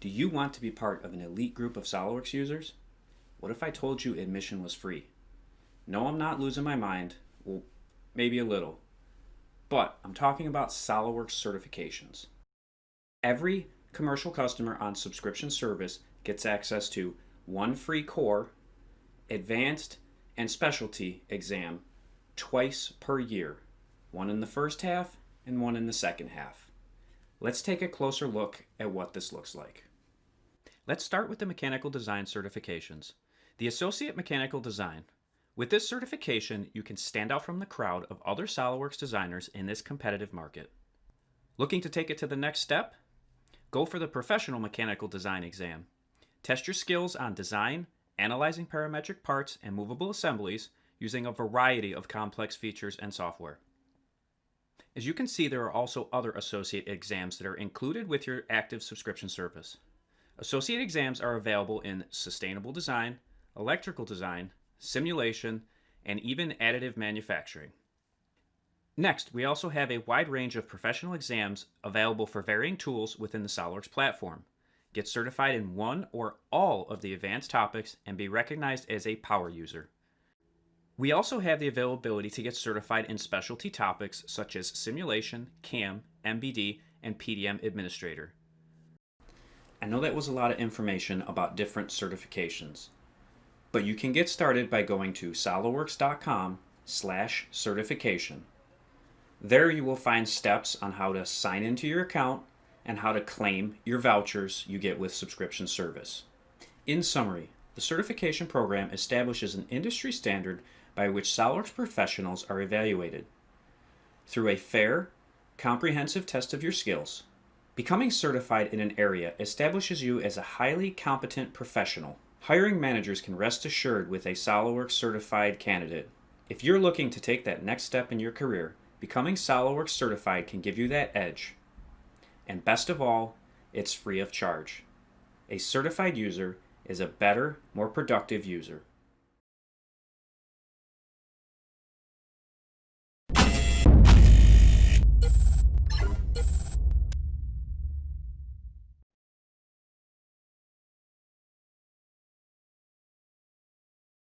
Do you want to be part of an elite group of SOLIDWORKS users? What if I told you admission was free? No, I'm not losing my mind. Well, maybe a little. But I'm talking about SOLIDWORKS certifications. Every commercial customer on subscription service gets access to one free core, advanced, and specialty exam twice per year, one in the first half and one in the second half. Let's take a closer look at what this looks like. Let's start with the mechanical design certifications. The Associate Mechanical Design. With this certification, you can stand out from the crowd of other SOLIDWORKS designers in this competitive market. Looking to take it to the next step? Go for the Professional Mechanical Design exam. Test your skills on design, analyzing parametric parts and movable assemblies using a variety of complex features and software. As you can see, there are also other associate exams that are included with your active subscription service. Associate exams are available in sustainable design, electrical design, simulation, and even additive manufacturing. Next, we also have a wide range of professional exams available for varying tools within the SOLIDWORKS platform. Get certified in one or all of the advanced topics and be recognized as a power user. We also have the availability to get certified in specialty topics such as simulation, CAM, MBD, and PDM administrator. I know that was a lot of information about different certifications, but you can get started by going to solidworks.com/certification. There you will find steps on how to sign into your account and how to claim your vouchers you get with subscription service. In summary, the certification program establishes an industry standard by which SOLIDWORKS professionals are evaluated. Through a fair, comprehensive test of your skills, becoming certified in an area establishes you as a highly competent professional. Hiring managers can rest assured with a SOLIDWORKS certified candidate. If you're looking to take that next step in your career, becoming SOLIDWORKS certified can give you that edge. And best of all, it's free of charge. A certified user is a better, more productive user.